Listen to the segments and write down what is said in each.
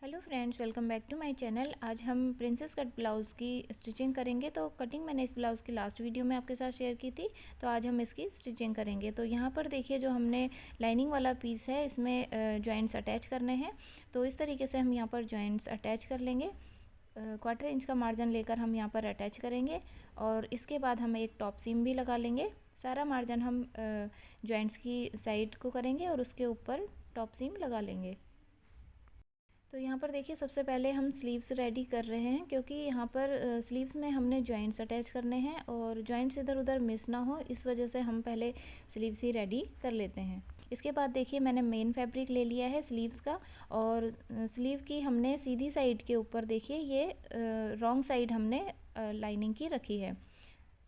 Hello friends, welcome back to my channel. आज हम princess cut blouse की stitching करेंगे। तो कटिंग मैंने इस ब्लाउज़ की लास्ट वीडियो में आपके साथ शेयर की थी, तो आज हम इसकी स्टिचिंग करेंगे। तो यहाँ पर देखिए, जो हमने लाइनिंग वाला पीस है इसमें जॉइंट्स अटैच करने हैं। तो इस तरीके से हम यहाँ पर जॉइंट्स अटैच कर लेंगे। 1/4 इंच का मार्जिन लेकर हम यहाँ पर अटैच करेंगे और इसके बाद हम एक टॉप सीम भी लगा लेंगे। सारा मार्जिन हम जॉइंट्स की साइड को करेंगे और उसके ऊपर टॉप सीम लगा लेंगे। तो यहाँ पर देखिए, सबसे पहले हम स्लीव्स रेडी कर रहे हैं, क्योंकि यहाँ पर स्लीव्स में हमने जॉइंट्स अटैच करने हैं और जॉइंट्स इधर उधर मिस ना हो, इस वजह से हम पहले स्लीव्स ही रेडी कर लेते हैं। इसके बाद देखिए, मैंने मेन फैब्रिक ले लिया है स्लीव्स का और स्लीव की हमने सीधी साइड के ऊपर देखिए ये रॉन्ग साइड हमने लाइनिंग की रखी है।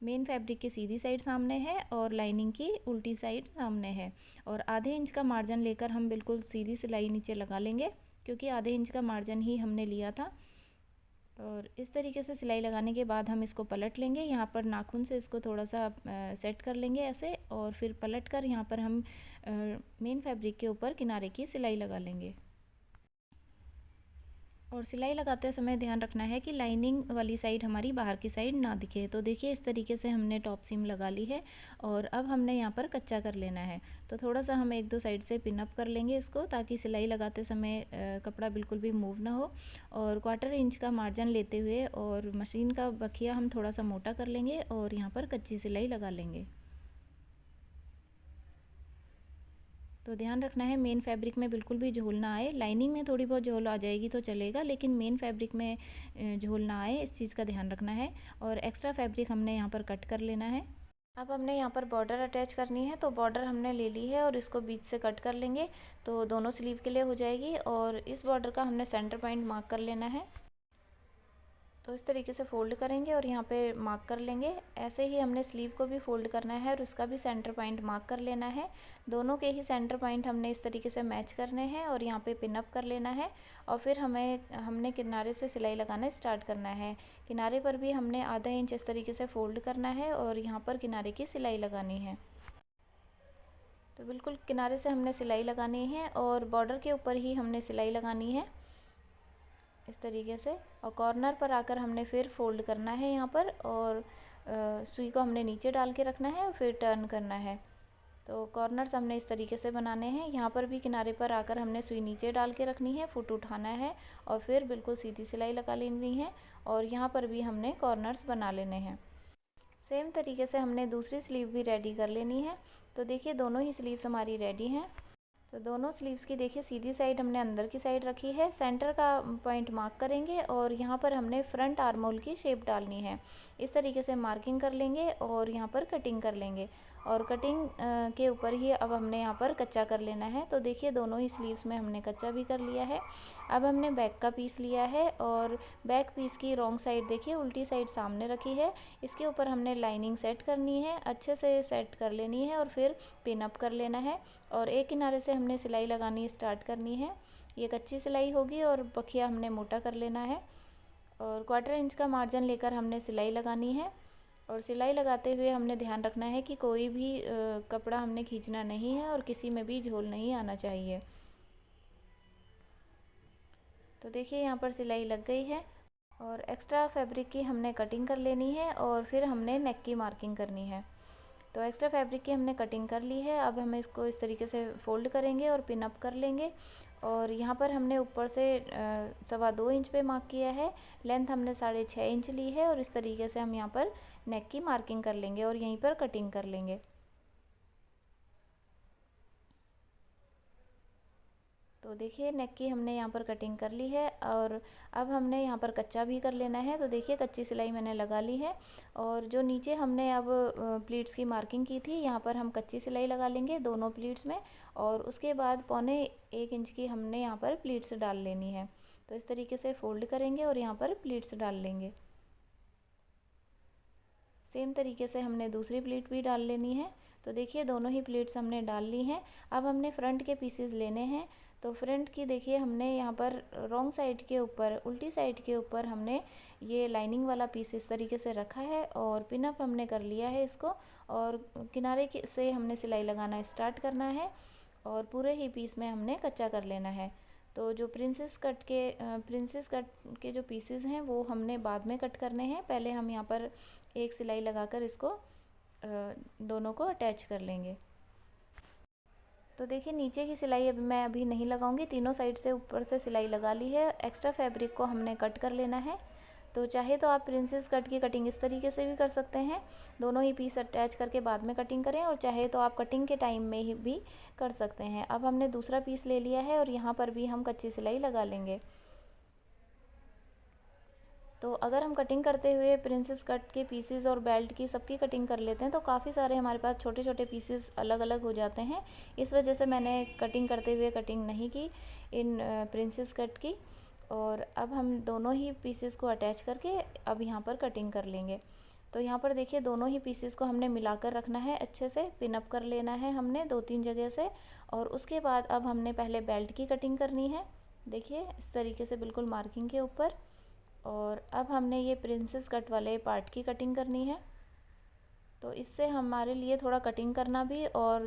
मेन फैब्रिक की सीधी साइड सामने है और लाइनिंग की उल्टी साइड सामने है। और आधे इंच का मार्जिन लेकर हम बिल्कुल सीधी सिलाई नीचे लगा लेंगे, क्योंकि आधे इंच का मार्जिन ही हमने लिया था। और इस तरीके से सिलाई लगाने के बाद हम इसको पलट लेंगे। यहाँ पर नाखून से इसको थोड़ा सा सेट कर लेंगे ऐसे, और फिर पलट कर यहाँ पर हम मेन फैब्रिक के ऊपर किनारे की सिलाई लगा लेंगे। और सिलाई लगाते समय ध्यान रखना है कि लाइनिंग वाली साइड हमारी बाहर की साइड ना दिखे। तो देखिए, इस तरीके से हमने टॉप सीम लगा ली है और अब हमने यहाँ पर कच्चा कर लेना है। तो थोड़ा सा हम एक दो साइड से पिन अप कर लेंगे इसको, ताकि सिलाई लगाते समय कपड़ा बिल्कुल भी मूव ना हो। और 1/4 इंच का मार्जिन लेते हुए और मशीन का बखिया हम थोड़ा सा मोटा कर लेंगे और यहाँ पर कच्ची सिलाई लगा लेंगे। तो ध्यान रखना है, मेन फैब्रिक में बिल्कुल भी झोल ना आए। लाइनिंग में थोड़ी बहुत झोल आ जाएगी तो चलेगा, लेकिन मेन फैब्रिक में झोल ना आए, इस चीज़ का ध्यान रखना है। और एक्स्ट्रा फैब्रिक हमने यहाँ पर कट कर लेना है। अब हमने यहाँ पर बॉर्डर अटैच करनी है, तो बॉर्डर हमने ले ली है और इसको बीच से कट कर लेंगे, तो दोनों स्लीव के लिए हो जाएगी। और इस बॉर्डर का हमने सेंटर पॉइंट मार्क कर लेना है। तो इस तरीके से फ़ोल्ड करेंगे और यहाँ पे मार्क कर लेंगे। ऐसे ही हमने स्लीव को भी फ़ोल्ड करना है और उसका भी सेंटर पॉइंट मार्क कर लेना है। दोनों के ही सेंटर पॉइंट हमने इस तरीके से मैच करने हैं और यहाँ पे पिन अप कर लेना है। और फिर हमने किनारे से सिलाई लगाना स्टार्ट करना है। किनारे पर भी हमने आधा इंच इस तरीके से फ़ोल्ड करना है और यहाँ पर किनारे की सिलाई लगानी है। तो बिल्कुल किनारे से हमने सिलाई लगानी है और बॉर्डर के ऊपर ही हमने सिलाई लगानी है इस तरीके से। और कॉर्नर पर आकर हमने फिर फोल्ड करना है यहाँ पर, और सुई को हमने नीचे डाल के रखना है और फिर टर्न करना है। तो कॉर्नर्स हमने इस तरीके से बनाने हैं। यहाँ पर भी किनारे पर आकर हमने सुई नीचे डाल के रखनी है, फुट उठाना है और फिर बिल्कुल सीधी सिलाई लगा लेनी है। और यहाँ पर भी हमने कॉर्नर्स बना लेने हैं। सेम तरीके से हमने दूसरी स्लीव भी रेडी कर लेनी है। तो देखिए, दोनों ही स्लीव्स हमारी रेडी हैं। तो दोनों स्लीव्स की देखिए, सीधी साइड हमने अंदर की साइड रखी है। सेंटर का पॉइंट मार्क करेंगे और यहाँ पर हमने फ्रंट आर्म होल की शेप डालनी है। इस तरीके से मार्किंग कर लेंगे और यहाँ पर कटिंग कर लेंगे। और कटिंग के ऊपर ही अब हमने यहाँ पर कच्चा कर लेना है। तो देखिए, दोनों ही स्लीव्स में हमने कच्चा भी कर लिया है। अब हमने बैक का पीस लिया है और बैक पीस की रॉन्ग साइड देखिए उल्टी साइड सामने रखी है। इसके ऊपर हमने लाइनिंग सेट करनी है, अच्छे से सेट कर लेनी है और फिर पिन अप कर लेना है। और एक किनारे से हमने सिलाई लगानी स्टार्ट करनी है। ये कच्ची सिलाई होगी और बखिया हमने मोटा कर लेना है। और 1/4 इंच का मार्जिन लेकर हमने सिलाई लगानी है। और सिलाई लगाते हुए हमने ध्यान रखना है कि कोई भी कपड़ा हमने खींचना नहीं है और किसी में भी झोल नहीं आना चाहिए। तो देखिए, यहाँ पर सिलाई लग गई है और एक्स्ट्रा फैब्रिक की हमने कटिंग कर लेनी है और फिर हमने नेक की मार्किंग करनी है। तो एक्स्ट्रा फैब्रिक की हमने कटिंग कर ली है। अब हम इसको इस तरीके से फ़ोल्ड करेंगे और पिन अप कर लेंगे। और यहाँ पर हमने ऊपर से 2.25 इंच पे मार्क किया है। लेंथ हमने 6.5 इंच ली है और इस तरीके से हम यहाँ पर नेक की मार्किंग कर लेंगे और यहीं पर कटिंग कर लेंगे। तो देखिए, नेक की हमने यहाँ पर कटिंग कर ली है और अब हमने यहाँ पर कच्चा भी कर लेना है। तो देखिए, कच्ची सिलाई मैंने लगा ली है और जो नीचे हमने अब प्लीट्स की मार्किंग की थी, यहाँ पर हम कच्ची सिलाई लगा लेंगे दोनों प्लीट्स में। और उसके बाद 1.25 इंच की हमने यहाँ पर प्लीट्स डाल लेनी है। तो इस तरीके से फ़ोल्ड करेंगे और यहाँ पर प्लीट्स डाल लेंगे। सेम तरीके से हमने दूसरी प्लीट भी डाल लेनी है। तो देखिए, दोनों ही प्लीट्स हमने डाल ली हैं। अब हमने फ्रंट के पीसेस लेने हैं। तो फ्रंट की देखिए, हमने यहाँ पर रॉन्ग साइड के ऊपर, उल्टी साइड के ऊपर हमने ये लाइनिंग वाला पीस इस तरीके से रखा है और पिन अप हमने कर लिया है इसको। और किनारे से हमने सिलाई लगाना स्टार्ट करना है और पूरे ही पीस में हमने कच्चा कर लेना है। तो जो प्रिंसेस कट के जो पीसेस हैं वो हमने बाद में कट करने हैं। पहले हम यहाँ पर एक सिलाई लगाकर इसको दोनों को अटैच कर लेंगे। तो देखिए नीचे की सिलाई अभी नहीं लगाऊंगी, तीनों साइड से ऊपर से सिलाई लगा ली है। एक्स्ट्रा फैब्रिक को हमने कट कर लेना है। तो चाहे तो आप प्रिंसेस कट की कटिंग इस तरीके से भी कर सकते हैं, दोनों ही पीस अटैच करके बाद में कटिंग करें, और चाहे तो आप कटिंग के टाइम में ही भी कर सकते हैं। अब हमने दूसरा पीस ले लिया है और यहाँ पर भी हम कच्ची सिलाई लगा लेंगे। तो अगर हम कटिंग करते हुए प्रिंसेस कट के पीसेस और बेल्ट की सबकी कटिंग कर लेते हैं तो काफ़ी सारे हमारे पास छोटे छोटे पीसेस अलग अलग हो जाते हैं। इस वजह से मैंने कटिंग करते हुए कटिंग नहीं की इन प्रिंसेस कट की। और अब हम दोनों ही पीसेस को अटैच करके अब यहाँ पर कटिंग कर लेंगे। तो यहाँ पर देखिए दोनों ही पीसेस को हमने मिलाकर रखना है, अच्छे से पिन अप कर लेना है हमने 2-3 जगह से। और उसके बाद अब हमने पहले बेल्ट की कटिंग करनी है, देखिए इस तरीके से बिल्कुल मार्किंग के ऊपर। और अब हमने ये प्रिंसेस कट वाले पार्ट की कटिंग करनी है। तो इससे हमारे लिए थोड़ा कटिंग करना भी और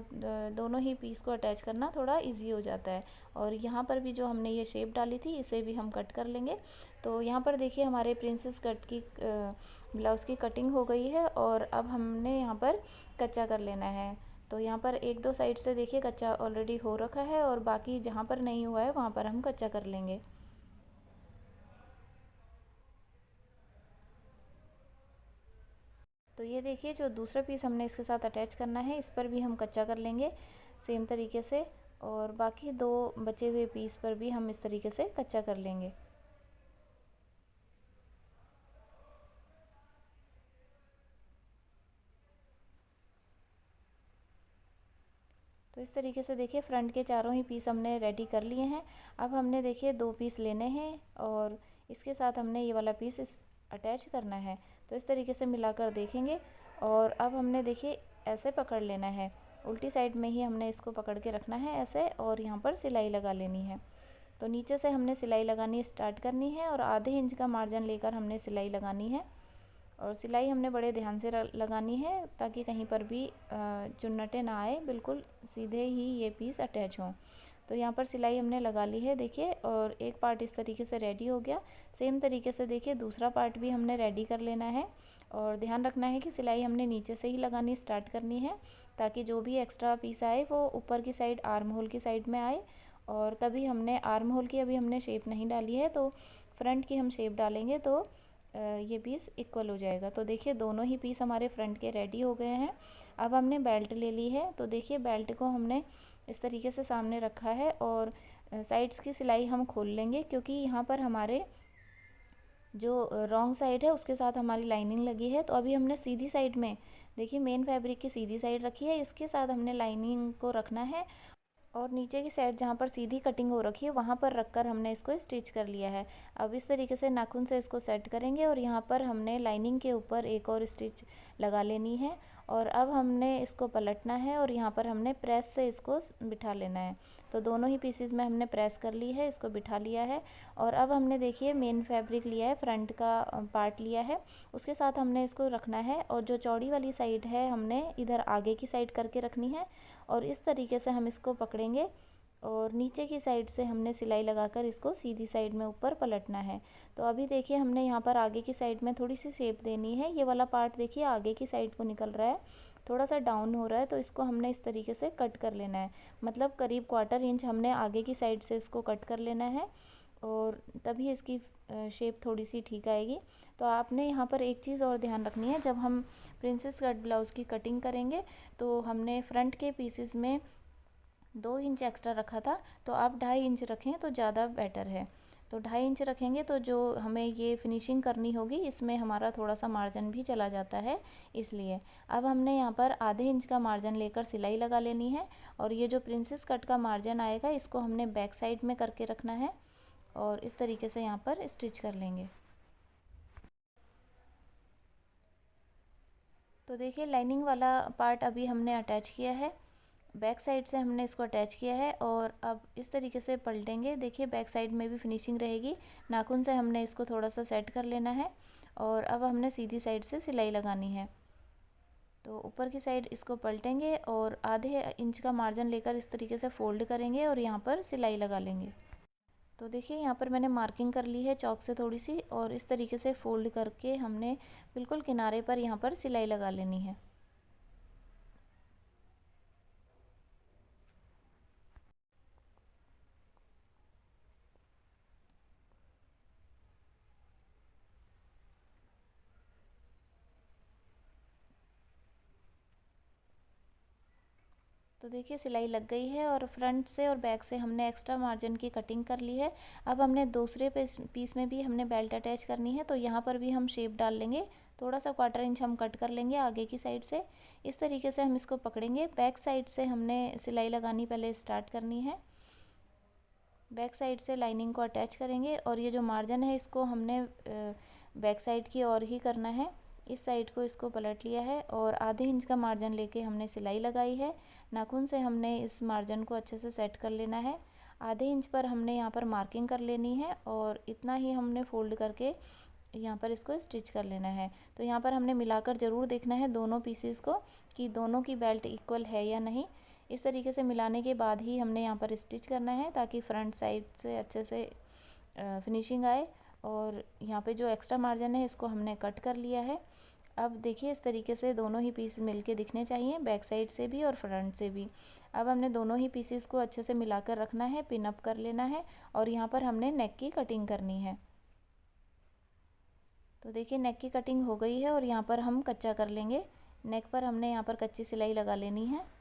दोनों ही पीस को अटैच करना थोड़ा इजी हो जाता है। और यहाँ पर भी जो हमने ये शेप डाली थी इसे भी हम कट कर लेंगे। तो यहाँ पर देखिए हमारे प्रिंसेस कट की ब्लाउज़ की कटिंग हो गई है और अब हमने यहाँ पर कच्चा कर लेना है। तो यहाँ पर 1-2 साइड से देखिए कच्चा ऑलरेडी हो रखा है और बाकी जहाँ पर नहीं हुआ है वहाँ पर हम कच्चा कर लेंगे। तो ये देखिए जो दूसरा पीस हमने इसके साथ अटैच करना है इस पर भी हम कच्चा कर लेंगे सेम तरीके से, और बाकी 2 बचे हुए पीस पर भी हम इस तरीके से कच्चा कर लेंगे। तो इस तरीके से देखिए फ्रंट के चारों ही पीस हमने रेडी कर लिए हैं। अब हमने देखिए 2 पीस लेने हैं और इसके साथ हमने ये वाला पीस अटैच करना है। तो इस तरीके से मिलाकर देखेंगे और अब हमने देखिए ऐसे पकड़ लेना है, उल्टी साइड में ही हमने इसको पकड़ के रखना है ऐसे, और यहाँ पर सिलाई लगा लेनी है। तो नीचे से हमने सिलाई लगानी स्टार्ट करनी है और आधे इंच का मार्जिन लेकर हमने सिलाई लगानी है। और सिलाई हमने बड़े ध्यान से लगानी है ताकि कहीं पर भी चुन्नटे ना आए, बिल्कुल सीधे ही ये पीस अटैच हों। तो यहाँ पर सिलाई हमने लगा ली है देखिए, और एक पार्ट इस तरीके से रेडी हो गया। सेम तरीके से देखिए दूसरा पार्ट भी हमने रेडी कर लेना है। और ध्यान रखना है कि सिलाई हमने नीचे से ही लगानी स्टार्ट करनी है ताकि जो भी एक्स्ट्रा पीस आए वो ऊपर की साइड आर्म होल की साइड में आए। और तभी हमने आर्म होल की अभी हमने शेप नहीं डाली है, तो फ्रंट की हम शेप डालेंगे तो ये पीस इक्वल हो जाएगा। तो देखिए दोनों ही पीस हमारे फ्रंट के रेडी हो गए हैं। अब हमने बेल्ट ले ली है, तो देखिए बेल्ट को हमने इस तरीके से सामने रखा है और साइड्स की सिलाई हम खोल लेंगे क्योंकि यहाँ पर हमारे जो रॉन्ग साइड है उसके साथ हमारी लाइनिंग लगी है। तो अभी हमने सीधी साइड में देखिए मेन फैब्रिक की सीधी साइड रखी है, इसके साथ हमने लाइनिंग को रखना है और नीचे की साइड जहाँ पर सीधी कटिंग हो रखी है वहाँ पर रखकर हमने इसको स्टिच कर लिया है। अब इस तरीके से नाखून से इसको सेट करेंगे और यहाँ पर हमने लाइनिंग के ऊपर एक और स्टिच लगा लेनी है। और अब हमने इसको पलटना है और यहाँ पर हमने प्रेस से इसको बिठा लेना है। तो दोनों ही पीसेस में हमने प्रेस कर ली है, इसको बिठा लिया है। और अब हमने देखिए मेन फैब्रिक लिया है, फ्रंट का पार्ट लिया है, उसके साथ हमने इसको रखना है। और जो चौड़ी वाली साइड है हमने इधर आगे की साइड करके रखनी है और इस तरीके से हम इसको पकड़ेंगे और नीचे की साइड से हमने सिलाई लगाकर इसको सीधी साइड में ऊपर पलटना है। तो अभी देखिए हमने यहाँ पर आगे की साइड में थोड़ी सी शेप देनी है। ये वाला पार्ट देखिए आगे की साइड को निकल रहा है, थोड़ा सा डाउन हो रहा है, तो इसको हमने इस तरीके से कट कर लेना है। मतलब करीब 1/4 इंच हमने आगे की साइड से इसको कट कर लेना है और तभी इसकी शेप थोड़ी सी ठीक आएगी। तो आपने यहाँ पर एक चीज़ और ध्यान रखनी है, जब हम प्रिंसेस कट ब्लाउज़ की कटिंग करेंगे तो हमने फ्रंट के पीसेस में 2 इंच एक्स्ट्रा रखा था, तो आप 2.5 इंच रखें तो ज़्यादा बेटर है। तो 2.5 इंच रखेंगे तो जो हमें ये फिनिशिंग करनी होगी इसमें हमारा थोड़ा सा मार्जिन भी चला जाता है, इसलिए अब हमने यहाँ पर आधे इंच का मार्जिन लेकर सिलाई लगा लेनी है। और ये जो प्रिंसेस कट का मार्जिन आएगा इसको हमने बैक साइड में करके रखना है और इस तरीके से यहाँ पर स्टिच कर लेंगे। तो देखिए लाइनिंग वाला पार्ट अभी हमने अटैच किया है, बैक साइड से हमने इसको अटैच किया है और अब इस तरीके से पलटेंगे। देखिए बैक साइड में भी फिनिशिंग रहेगी, नाखून से हमने इसको थोड़ा सा सेट कर लेना है और अब हमने सीधी साइड से सिलाई लगानी है। तो ऊपर की साइड इसको पलटेंगे और आधे इंच का मार्जिन लेकर इस तरीके से फोल्ड करेंगे और यहाँ पर सिलाई लगा लेंगे। तो देखिए यहाँ पर मैंने मार्किंग कर ली है चॉक से थोड़ी सी, और इस तरीके से फोल्ड करके हमने बिल्कुल किनारे पर यहाँ पर सिलाई लगा लेनी है। तो देखिए सिलाई लग गई है और फ्रंट से और बैक से हमने एक्स्ट्रा मार्जिन की कटिंग कर ली है। अब हमने दूसरे पीस में भी हमने बेल्ट अटैच करनी है, तो यहाँ पर भी हम शेप डाल लेंगे। थोड़ा सा 1/4 इंच हम कट कर लेंगे आगे की साइड से। इस तरीके से हम इसको पकड़ेंगे। बैक साइड से हमने सिलाई लगानी पहले स्टार्ट करनी है। बैक साइड से लाइनिंग को अटैच करेंगे और ये जो मार्जिन है इसको हमने बैक साइड की ओर ही करना है। इस साइड को इसको पलट लिया है और आधे इंच का मार्जिन लेके हमने सिलाई लगाई है। नाखून से हमने इस मार्जिन को अच्छे से सेट कर लेना है। आधे इंच पर हमने यहाँ पर मार्किंग कर लेनी है और इतना ही हमने फोल्ड करके यहाँ पर इसको स्टिच कर लेना है। तो यहाँ पर हमने मिलाकर ज़रूर देखना है दोनों पीसेस को कि दोनों की बेल्ट इक्वल है या नहीं। इस तरीके से मिलाने के बाद ही हमने यहाँ पर स्टिच करना है ताकि फ्रंट साइड से अच्छे से फिनिशिंग आए। और यहाँ पे जो एक्स्ट्रा मार्जिन है इसको हमने कट कर लिया है। अब देखिए इस तरीके से दोनों ही पीस मिलके दिखने चाहिए, बैक साइड से भी और फ्रंट से भी। अब हमने दोनों ही पीसेस को अच्छे से मिलाकर रखना है, पिन अप कर लेना है और यहाँ पर हमने नेक की कटिंग करनी है। तो देखिए नेक की कटिंग हो गई है और यहाँ पर हम कच्चा कर लेंगे। नेक पर हमने यहाँ पर कच्ची सिलाई लगा लेनी है।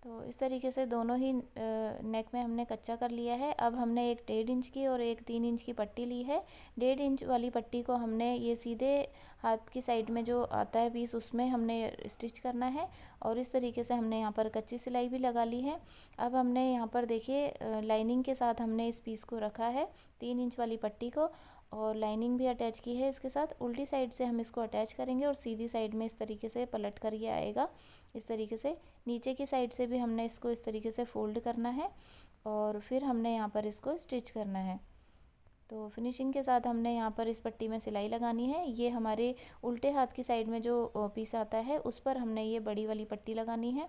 तो इस तरीके से दोनों ही नेक में हमने कच्चा कर लिया है। अब हमने एक 1.5 इंच की और एक 3 इंच की पट्टी ली है। 1.5 इंच वाली पट्टी को हमने ये सीधे हाथ की साइड में जो आता है पीस उसमें हमने स्टिच करना है और इस तरीके से हमने यहाँ पर कच्ची सिलाई भी लगा ली है। अब हमने यहाँ पर देखिए लाइनिंग के साथ हमने इस पीस को रखा है 3 इंच वाली पट्टी को, और लाइनिंग भी अटैच की है इसके साथ। उल्टी साइड से हम इसको अटैच करेंगे और सीधी साइड में इस तरीके से पलट कर ये आएगा। इस तरीके से नीचे की साइड से भी हमने इसको इस तरीके से फोल्ड करना है और फिर हमने यहाँ पर इसको स्टिच करना है। तो फिनिशिंग के साथ हमने यहाँ पर इस पट्टी में सिलाई लगानी है। ये हमारे उल्टे हाथ की साइड में जो पीस आता है उस पर हमने ये बड़ी वाली पट्टी लगानी है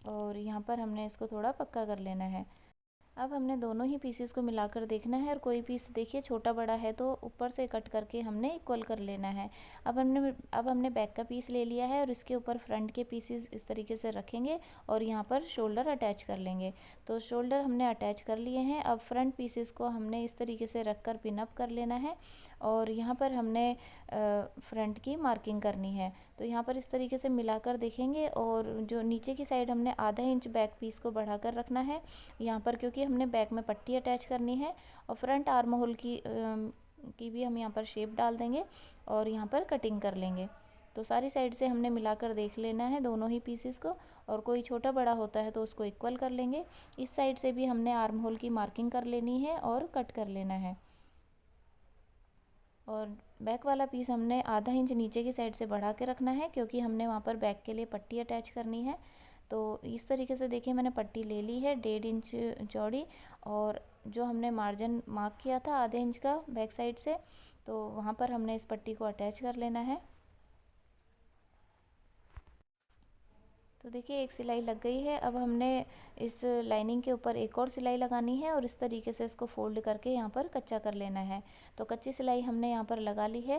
और यहाँ पर हमने इसको थोड़ा पक्का कर लेना है। अब हमने दोनों ही पीसेस को मिलाकर देखना है और कोई पीस देखिए छोटा बड़ा है तो ऊपर से कट करके हमने इक्वल कर लेना है। अब हमने बैक का पीस ले लिया है और इसके ऊपर फ्रंट के पीसेस इस तरीके से रखेंगे और यहाँ पर शोल्डर अटैच कर लेंगे। तो शोल्डर हमने अटैच कर लिए हैं। अब फ्रंट पीसेस को हमने इस तरीके से रख कर पिन अप कर लेना है और यहाँ पर हमने फ्रंट की मार्किंग करनी है। तो यहाँ पर इस तरीके से मिलाकर देखेंगे और जो नीचे की साइड हमने आधा इंच बैक पीस को बढ़ाकर रखना है यहाँ पर, क्योंकि हमने बैक में पट्टी अटैच करनी है। और फ्रंट आर्म होल की भी हम यहाँ पर शेप डाल देंगे और यहाँ पर कटिंग कर लेंगे। तो सारी साइड से हमने मिलाकर देख लेना है दोनों ही पीसेस को, और कोई छोटा बड़ा होता है तो उसको इक्वल कर लेंगे। इस साइड से भी हमने आर्म होल की मार्किंग कर लेनी है और कट कर लेना है। और बैक वाला पीस हमने आधा इंच नीचे की साइड से बढ़ा के रखना है क्योंकि हमने वहाँ पर बैक के लिए पट्टी अटैच करनी है। तो इस तरीके से देखिए मैंने पट्टी ले ली है 1.5 इंच चौड़ी, और जो हमने मार्जिन मार्क किया था आधे इंच का बैक साइड से, तो वहाँ पर हमने इस पट्टी को अटैच कर लेना है। तो देखिए एक सिलाई लग गई है। अब हमने इस लाइनिंग के ऊपर एक और सिलाई लगानी है और इस तरीके से इसको फोल्ड करके यहाँ पर कच्चा कर लेना है। तो कच्ची सिलाई हमने यहाँ पर लगा ली है।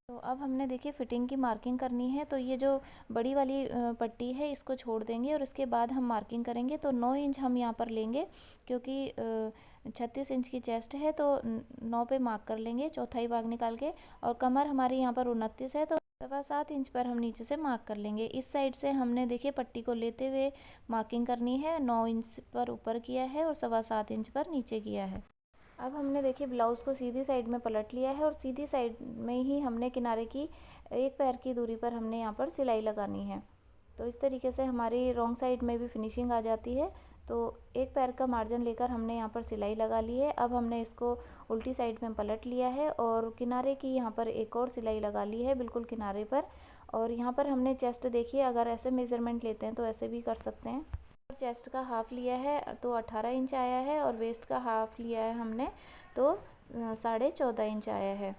तो अब हमने देखिए फिटिंग की मार्किंग करनी है। तो ये जो बड़ी वाली पट्टी है इसको छोड़ देंगे और इसके बाद हम मार्किंग करेंगे। तो 9 इंच हम यहाँ पर लेंगे क्योंकि 36 इंच की चेस्ट है, तो 9 पे मार्क कर लेंगे चौथाई भाग निकाल के। और कमर हमारी यहाँ पर 29 है, तो 7.25 इंच पर हम नीचे से मार्क कर लेंगे। इस साइड से हमने देखिए पट्टी को लेते हुए मार्किंग करनी है। 9 इंच पर ऊपर किया है और 7.25 इंच पर नीचे किया है। अब हमने देखिए ब्लाउज़ को सीधी साइड में पलट लिया है और सीधी साइड में ही हमने किनारे की एक पैर की दूरी पर हमने यहाँ पर सिलाई लगानी है। तो इस तरीके से हमारी रॉन्ग साइड में भी फिनिशिंग आ जाती है। तो एक पैर का मार्जिन लेकर हमने यहाँ पर सिलाई लगा ली है। अब हमने इसको उल्टी साइड में पलट लिया है और किनारे की यहाँ पर एक और सिलाई लगा ली है बिल्कुल किनारे पर। और यहाँ पर हमने चेस्ट देखिए अगर ऐसे मेज़रमेंट लेते हैं तो ऐसे भी कर सकते हैं। चेस्ट का हाफ़ लिया है तो 18 इंच आया है और वेस्ट का हाफ़ लिया है हमने तो 14.5 इंच आया है।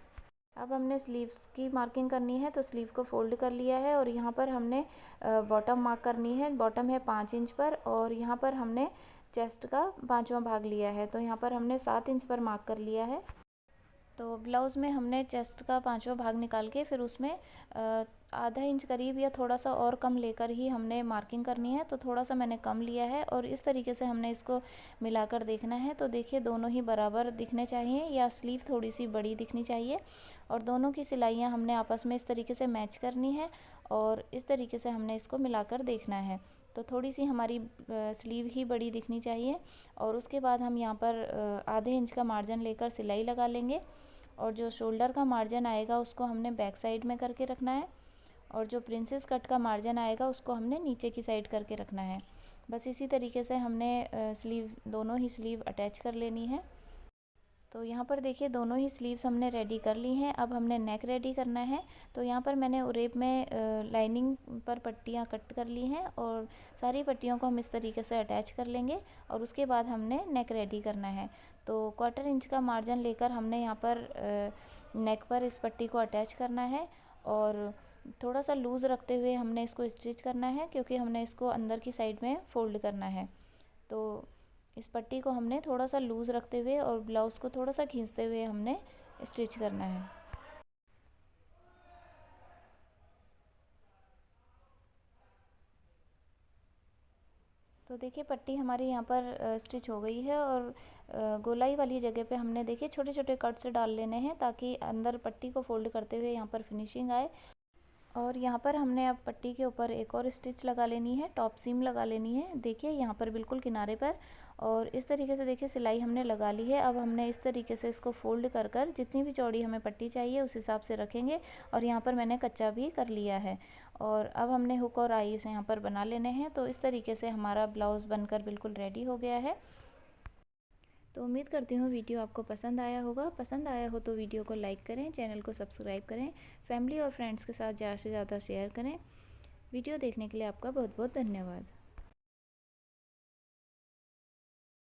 अब हमने स्लीव्स की मार्किंग करनी है। तो स्लीव को फोल्ड कर लिया है और यहाँ पर हमने बॉटम मार्क करनी है। बॉटम है 5 इंच पर और यहाँ पर हमने चेस्ट का 5वां भाग लिया है। तो यहाँ पर हमने 7 इंच पर मार्क कर लिया है। तो ब्लाउज़ में हमने चेस्ट का 5वां भाग निकाल के फिर उसमें आधा इंच करीब या थोड़ा सा और कम लेकर ही हमने मार्किंग करनी है। तो थोड़ा सा मैंने कम लिया है और इस तरीके से हमने इसको मिलाकर देखना है। तो देखिए दोनों ही बराबर दिखने चाहिए या स्लीव थोड़ी सी बड़ी दिखनी चाहिए, और दोनों की सिलाइयाँ हमने आपस में इस तरीके से मैच करनी है और इस तरीके से हमने इसको मिलाकर देखना है। तो थोड़ी सी हमारी स्लीव ही बड़ी दिखनी चाहिए और उसके बाद हम यहाँ पर आधे इंच का मार्जिन लेकर सिलाई लगा लेंगे, और जो शोल्डर का मार्जिन आएगा उसको हमने बैक साइड में करके रखना है, और जो प्रिंसेस कट का मार्जिन आएगा उसको हमने नीचे की साइड करके रखना है। बस इसी तरीके से हमने स्लीव दोनों ही स्लीव अटैच कर लेनी है। तो यहाँ पर देखिए दोनों ही स्लीव्स हमने रेडी कर ली हैं। अब हमने नेक रेडी करना है। तो यहाँ पर मैंने उरेब में लाइनिंग पर पट्टियाँ कट कर ली हैं और सारी पट्टियों को हम इस तरीके से अटैच कर लेंगे और उसके बाद हमने नेक रेडी करना है। तो 1/4 इंच का मार्जिन लेकर हमने यहाँ पर नेक पर इस पट्टी को अटैच करना है और थोड़ा सा लूज़ रखते हुए हमने इसको स्टिच करना है, क्योंकि हमने इसको अंदर की साइड में फ़ोल्ड करना है। तो इस पट्टी को हमने थोड़ा सा लूज़ रखते हुए और ब्लाउज़ को थोड़ा सा खींचते हुए हमने स्टिच करना है। तो देखिए पट्टी हमारी यहाँ पर स्टिच हो गई है और गोलाई वाली जगह पे हमने देखिए छोटे छोटे कट्स डाल लेने हैं ताकि अंदर पट्टी को फोल्ड करते हुए यहाँ पर फिनिशिंग आए। और यहाँ पर हमने अब पट्टी के ऊपर एक और स्टिच लगा लेनी है, टॉप सीम लगा लेनी है। देखिए यहाँ पर बिल्कुल किनारे पर, और इस तरीके से देखिए सिलाई हमने लगा ली है। अब हमने इस तरीके से इसको फोल्ड कर कर जितनी भी चौड़ी हमें पट्टी चाहिए उस हिसाब से रखेंगे, और यहाँ पर मैंने कच्चा भी कर लिया है। और अब हमने हुक और आई से यहाँ पर बना लेने हैं। तो इस तरीके से हमारा ब्लाउज़ बनकर बिल्कुल रेडी हो गया है। तो उम्मीद करती हूँ वीडियो आपको पसंद आया होगा। पसंद आया हो तो वीडियो को लाइक करें, चैनल को सब्सक्राइब करें, फैमिली और फ्रेंड्स के साथ ज़्यादा से ज़्यादा शेयर करें। वीडियो देखने के लिए आपका बहुत बहुत धन्यवाद।